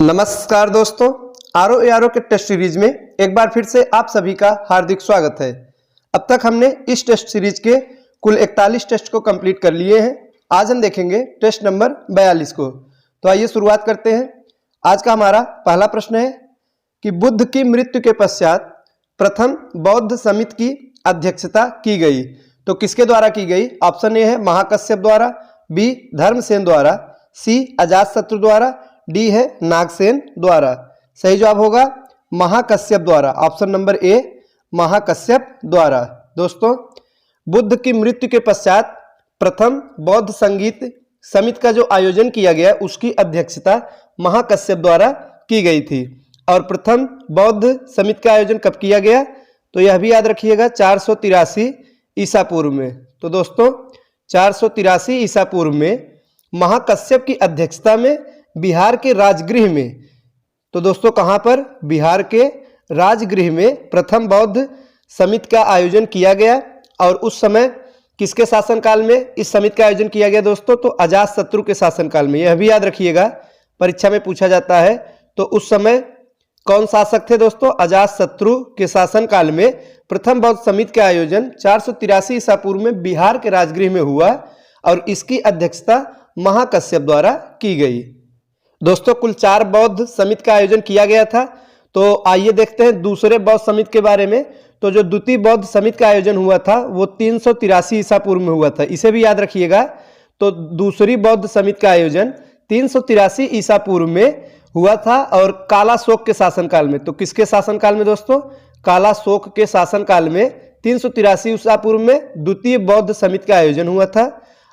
नमस्कार दोस्तों, RO ARO के टेस्ट सीरीज में एक बार फिर से आप सभी का हार्दिक स्वागत है। अब तक हमने इस टेस्ट सीरीज के कुल 41 टेस्ट को कंप्लीट कर लिए हैं। आज हम देखेंगे टेस्ट नंबर 42 को। तो आइए शुरुआत करते हैं। आज का हमारा पहला प्रश्न है कि बुद्ध की मृत्यु के पश्चात प्रथम बौद्ध समिति की अध्यक्षता की गई तो किसके द्वारा की गई? ऑप्शन ए है महाकश्यप द्वारा, बी धर्मसेन द्वारा, सी अजातशत्रु द्वारा, डी है नागसेन द्वारा। सही जवाब होगा महाकश्यप द्वारा, ऑप्शन नंबर ए महाकश्यप द्वारा। दोस्तों, बुद्ध की मृत्यु के पश्चात प्रथम बौद्ध संगीत समिति का जो आयोजन किया गया उसकी अध्यक्षता महाकश्यप द्वारा की गई थी। और प्रथम बौद्ध समिति का आयोजन कब किया गया? तो यह भी याद रखिएगा 483 ईसा पूर्व में। तो दोस्तों 483 ईसा पूर्व में महाकश्यप की अध्यक्षता में बिहार के राजगृह में, तो दोस्तों कहां पर? बिहार के राजगृह में प्रथम बौद्ध समिति का आयोजन किया गया। और उस समय किसके शासनकाल में इस समिति का आयोजन किया गया दोस्तों? तो अजातशत्रु के शासनकाल में। यह भी याद रखिएगा, परीक्षा में पूछा जाता है। तो उस समय कौन शासक थे दोस्तों? अजातशत्रु के शासनकाल में प्रथम बौद्ध समिति का आयोजन 483 ईसा पूर्व में बिहार के राजगृह में हुआ और इसकी अध्यक्षता महाकश्यप द्वारा की गई। दोस्तों कुल 4 बौद्ध समिति का आयोजन किया गया था। तो आइए देखते हैं दूसरे बौद्ध समिति के बारे में। तो जो द्वितीय बौद्ध समिति का आयोजन हुआ था वो 383 ईसा पूर्व में हुआ था, इसे भी याद रखिएगा। तो दूसरी बौद्ध समिति का आयोजन 383 ईसा पूर्व में हुआ था और कालाशोक के शासनकाल में। तो किसके शासनकाल में दोस्तों? कालाशोक के शासनकाल में 383 ईसा पूर्व में द्वितीय बौद्ध समिति का आयोजन हुआ था।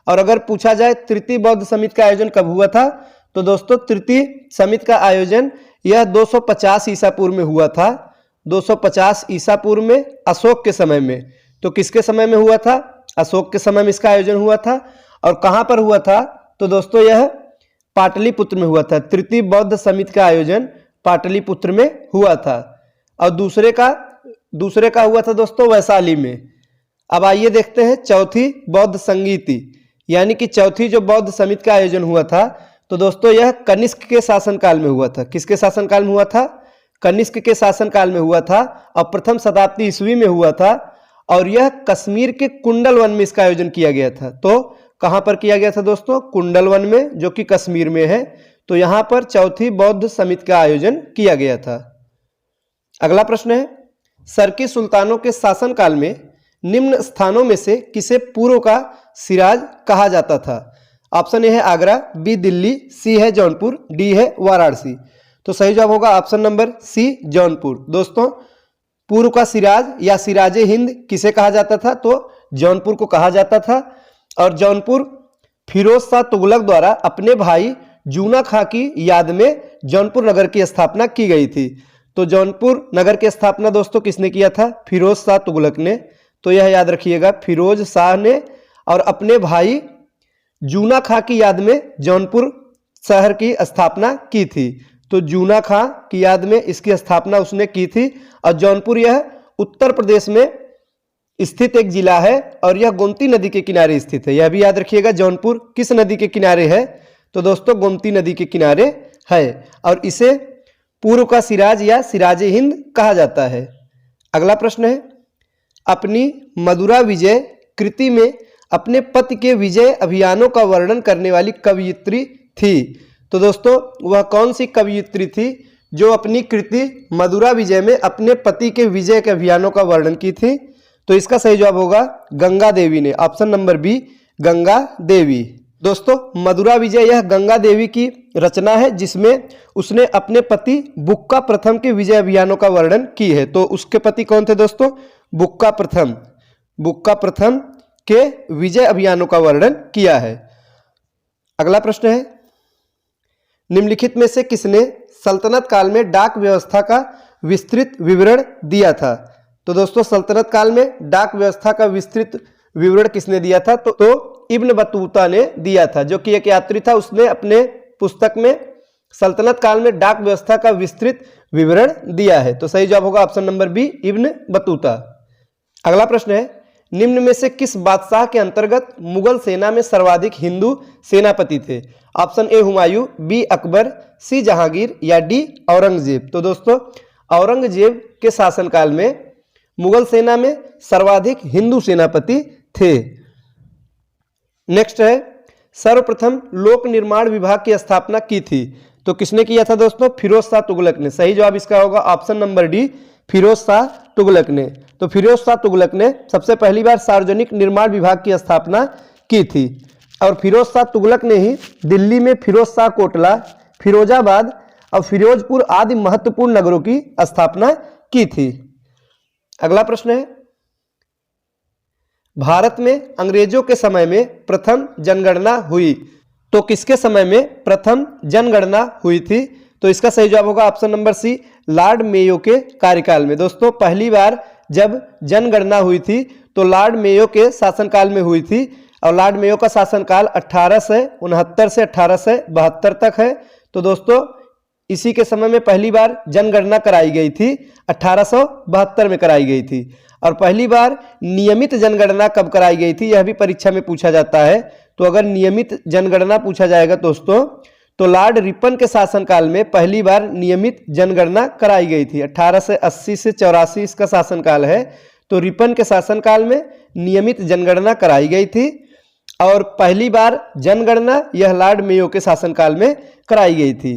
और अगर पूछा जाए तृतीय बौद्ध समिति का आयोजन कब हुआ था? तो दोस्तों तृतीय समिति का आयोजन यह 250 ईसा पूर्व में हुआ था। 250 ईसा पूर्व में अशोक के समय में। तो किसके समय में हुआ था? अशोक के समय में इसका आयोजन हुआ था। और कहां पर हुआ था? तो दोस्तों यह पाटलिपुत्र में हुआ था। तृतीय बौद्ध समिति का आयोजन पाटलिपुत्र में हुआ था। और दूसरे का हुआ था दोस्तों वैशाली में। अब आइए देखते हैं चौथी बौद्ध संगीति, यानी कि चौथी जो बौद्ध समिति का आयोजन हुआ था। तो दोस्तों यह कनिष्क के शासनकाल में हुआ था। किसके शासनकाल में हुआ था? कनिष्क के शासनकाल में हुआ था और प्रथम शताब्दी ईस्वी में हुआ था। और यह कश्मीर के कुंडल वन में इसका आयोजन किया गया था। तो कहां पर किया गया था दोस्तों? कुंडल वन में, जो कि कश्मीर में है। तो यहां पर चौथी बौद्ध समिति का आयोजन किया गया था। अगला प्रश्न है, सरकी सुल्तानों के शासनकाल में निम्न स्थानों में से किसे पूर्व का सिराज कहा जाता था? ऑप्शन ए है आगरा, बी दिल्ली, सी है जौनपुर, डी है वाराणसी। तो सही जवाब होगा ऑप्शन नंबर सी जौनपुर। दोस्तों पूर्व का सिराज या सिराजे हिंद किसे कहा जाता था? तो जौनपुर को कहा जाता था। और जौनपुर फिरोज शाह तुगलक द्वारा अपने भाई जूना खां की याद में जौनपुर नगर की स्थापना की गई थी। तो जौनपुर नगर की स्थापना दोस्तों किसने किया था? फिरोज शाह तुगलक ने। तो यह याद रखिएगा, फिरोज शाह ने और अपने भाई जूना खां की याद में जौनपुर शहर की स्थापना की थी। तो जूना खां की याद में इसकी स्थापना उसने की थी। और जौनपुर यह उत्तर प्रदेश में स्थित एक जिला है और यह गोमती नदी के किनारे स्थित है। यह भी याद रखिएगा, जौनपुर किस नदी के किनारे है? तो दोस्तों गोमती नदी के किनारे है और इसे पूर्व का सिराज या सिराजे हिंद कहा जाता है। अगला प्रश्न है, अपनी मदुरा विजय कृति में अपने पति के विजय अभियानों का वर्णन करने वाली कवयित्री थी। तो दोस्तों वह कौन सी कवयित्री थी जो अपनी कृति मदुरा विजय में अपने पति के विजय के अभियानों का वर्णन की थी? तो इसका सही जवाब होगा गंगा देवी ने, option number B Ganga Devi. दोस्तों मदुरा विजय यह गंगा देवी की रचना है जिसमें उसने अपने पति बुक्का प्रथम के विजय अभियानों का वर्णन की है। तो उसके पति कौन थे दोस्तों? बुक्का प्रथम के विजय अभियानों का वर्णन किया है। अगला प्रश्न है, निम्नलिखित में से किसने सल्तनत काल में डाक व्यवस्था का विस्तृत विवरण दिया था? तो दोस्तों सल्तनत काल में डाक व्यवस्था का विस्तृत विवरण किसने दिया था? तो इब्न बतूता ने दिया था, जो कि एक यात्री था। उसने अपने पुस्तक में सल्तनत काल में डाक व्यवस्था का विस्तृत विवरण दिया है। तो सही जवाब होगा option number B Ibn Battuta. अगला प्रश्न है, निम्न में से किस बादशाह के अंतर्गत मुगल सेना में सर्वाधिक हिंदू सेनापति थे? Option A Humayun, B Akbar, C Jahangir या डी औरंगजेब। तो दोस्तों औरंगजेब के शासनकाल में मुगल सेना में सर्वाधिक हिंदू सेनापति थे। नेक्स्ट है, सर्वप्रथम लोक निर्माण विभाग की स्थापना की थी? तो किसने किया था दोस्तों? फिरोज शाह तुगलक ने। सही जवाब इसका होगा option number D, Firoz Shah Tughlaq ने। तो फिरोज शाह तुगलक ने सबसे पहली बार सार्वजनिक निर्माण विभाग की स्थापना की थी और फिरोज शाह तुगलक ने ही दिल्ली में फिरोज शाह कोटला, फिरोजाबाद और फिरोजपुर आदि महत्वपूर्ण नगरों की स्थापना की थी। अगला प्रश्न है, भारत में अंग्रेजों के समय में प्रथम जनगणना हुई? तो किसके समय में प्रथम जनगणना हुई थी? तो इसका सही जवाब होगा option number C, Lord Mayo के कार्यकाल में। दोस्तों पहली बार जब जनगणना हुई थी तो लॉर्ड मेयो के शासनकाल में हुई थी और लॉर्ड मेयो का शासनकाल 1869 से 1872 तक है। तो दोस्तों इसी के समय में पहली बार जनगणना कराई गई थी, 1872 में कराई गई थी। और पहली बार नियमित जनगणना कब कराई गई थी, यह भी परीक्षा में पूछा जाता है। तो अगर नियमित जनगणना पूछा जाएगा दोस्तों तो लॉर्ड रिपन के शासनकाल में पहली बार नियमित जनगणना कराई गई थी। 1880 से 84 इसका शासनकाल है। तो रिपन के शासनकाल में नियमित जनगणना कराई गई थी और पहली बार जनगणना यह लॉर्ड मेयो के शासनकाल में कराई गई थी।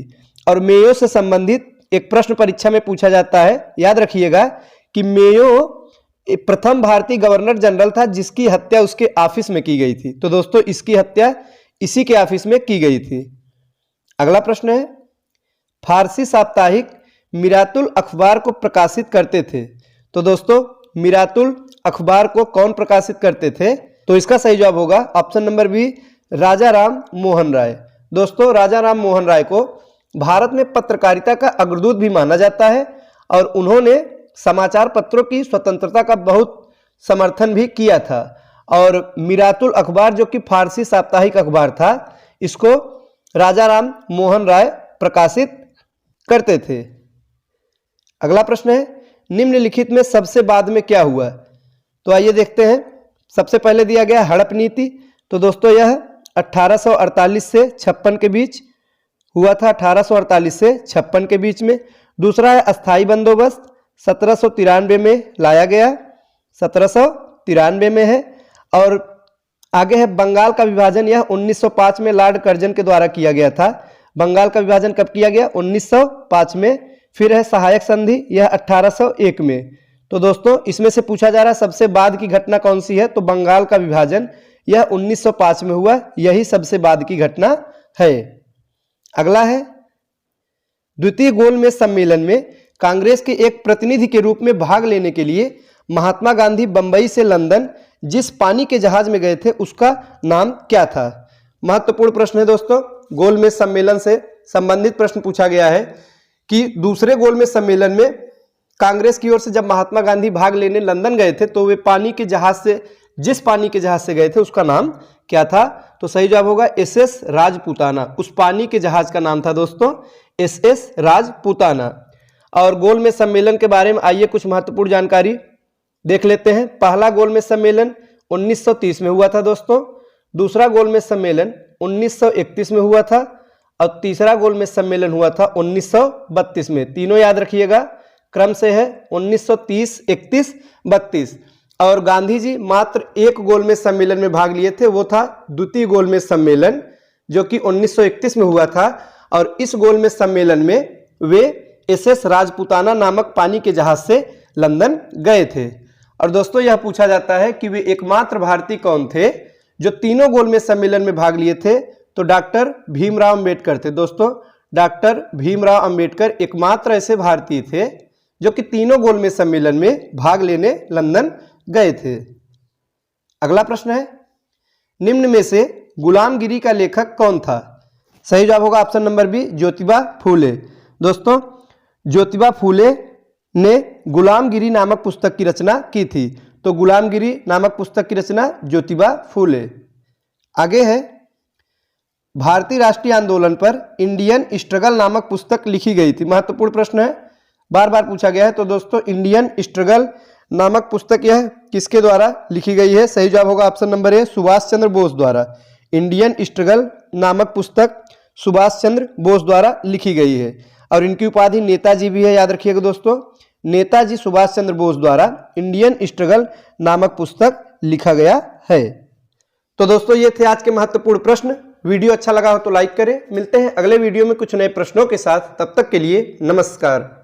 और मेयो से संबंधित एक प्रश्न परीक्षा में पूछा जाता है, याद रखिएगा कि मेयो प्रथम भारतीय गवर्नर जनरल था जिसकी हत्या उसके ऑफिस में की गई थी। तो दोस्तों इसकी हत्या इसी के ऑफिस में की गई थी। अगला प्रश्न है, फारसी साप्ताहिक मिरातुल अखबार को प्रकाशित करते थे? तो दोस्तों मिरातुल अखबार को कौन प्रकाशित करते थे? तो इसका सही जवाब होगा ऑप्शन नंबर बी, राजा राम मोहन राय। दोस्तों राजा राम मोहन राय को भारत में पत्रकारिता का अग्रदूत भी माना जाता है और उन्होंने समाचार पत्रों की स्वतंत्रता का बहुत समर्थन भी किया था। और मिरातुल अखबार जो कि फारसी साप्ताहिक अखबार था, इसको राजा राम मोहन राय प्रकाशित करते थे। अगला प्रश्न है, निम्नलिखित में सबसे बाद में क्या हुआ? तो आइए देखते हैं। सबसे पहले दिया गया हड़प नीति। तो दोस्तों यह 1848 से 56 के बीच हुआ था, 1848 से 56 के बीच में। दूसरा है अस्थाई बंदोबस्त, 1793 में लाया गया, 1793 में है। और आगे है बंगाल का विभाजन, यह 1905 में लॉर्ड कर्जन के द्वारा किया गया था। बंगाल का विभाजन कब किया गया? 1905 में। फिर है सहायक संधि, यह 1801 में। तो दोस्तों इसमें से पूछा जा रहा है सबसे बाद की घटना कौन सी है? तो बंगाल का विभाजन, यह 1905 में हुआ, यही सबसे बाद की घटना है। अगला है, द्वितीय गोलमेज सम्मेलन में कांग्रेस के एक प्रतिनिधि के रूप में भाग लेने के लिए महात्मा गांधी बंबई से लंदन जिस पानी के जहाज में गए थे उसका नाम क्या था? महत्वपूर्ण प्रश्न है दोस्तों। गोलमेज सम्मेलन से संबंधित प्रश्न पूछा गया है कि दूसरे गोलमेज सम्मेलन में कांग्रेस की ओर से जब महात्मा गांधी भाग लेने लंदन गए थे तो वे पानी के जहाज से, जिस पानी के जहाज से गए थे उसका नाम क्या था? तो सही जवाब होगा SS राजपूताना। उस पानी के जहाज का नाम था दोस्तों SS राजपूताना। और गोलमेज सम्मेलन के बारे में आइए कुछ महत्वपूर्ण जानकारी देख लेते हैं। पहला गोलमेज सम्मेलन 1930 में हुआ था दोस्तों। दूसरा गोलमेज सम्मेलन 1931 में हुआ था और तीसरा गोलमेज सम्मेलन हुआ था 1932 में। तीनों याद रखिएगा, क्रम से है 1930, 31, 32। और गांधी जी मात्र एक गोलमेज सम्मेलन में भाग लिए थे, वो था द्वितीय गोलमेज सम्मेलन जो कि 1931 में हुआ था। और इस गोलमेज सम्मेलन में वे SS राजपूताना नामक पानी के जहाज से लंदन गए थे। और दोस्तों यह पूछा जाता है कि वे एकमात्र भारतीय कौन थे जो तीनों गोलमेज सम्मेलन में भाग लिए थे? तो डॉक्टर भीमराव अंबेडकर थे। दोस्तों डॉक्टर भीमराव अंबेडकर एकमात्र ऐसे भारतीय थे जो कि तीनों गोलमेज सम्मेलन में भाग लेने लंदन गए थे। अगला प्रश्न है, निम्न में से गुलामगिरी का लेखक कौन था? सही जवाब होगा option number B, Jyotiba Phule. दोस्तों ज्योतिबा फूले ने गुलामगिरी नामक पुस्तक की रचना की थी। तो गुलामगिरी नामक पुस्तक की रचना ज्योतिबा फूले। आगे है, भारतीय राष्ट्रीय आंदोलन पर इंडियन स्ट्रगल नामक पुस्तक लिखी गई थी। महत्वपूर्ण प्रश्न है, बार बार पूछा गया है। तो दोस्तों इंडियन स्ट्रगल नामक पुस्तक यह किसके द्वारा लिखी गई है? सही जवाब होगा option number A, Subhash Chandra Bose द्वारा। इंडियन स्ट्रगल नामक पुस्तक सुभाष चंद्र बोस द्वारा लिखी गई है। और इनकी उपाधि नेताजी भी है, याद रखिएगा दोस्तों, नेताजी सुभाष चंद्र बोस द्वारा इंडियन स्ट्रगल नामक पुस्तक लिखा गया है। तो दोस्तों ये थे आज के महत्वपूर्ण प्रश्न। वीडियो अच्छा लगा हो तो लाइक करें। मिलते हैं अगले वीडियो में कुछ नए प्रश्नों के साथ। तब तक के लिए नमस्कार।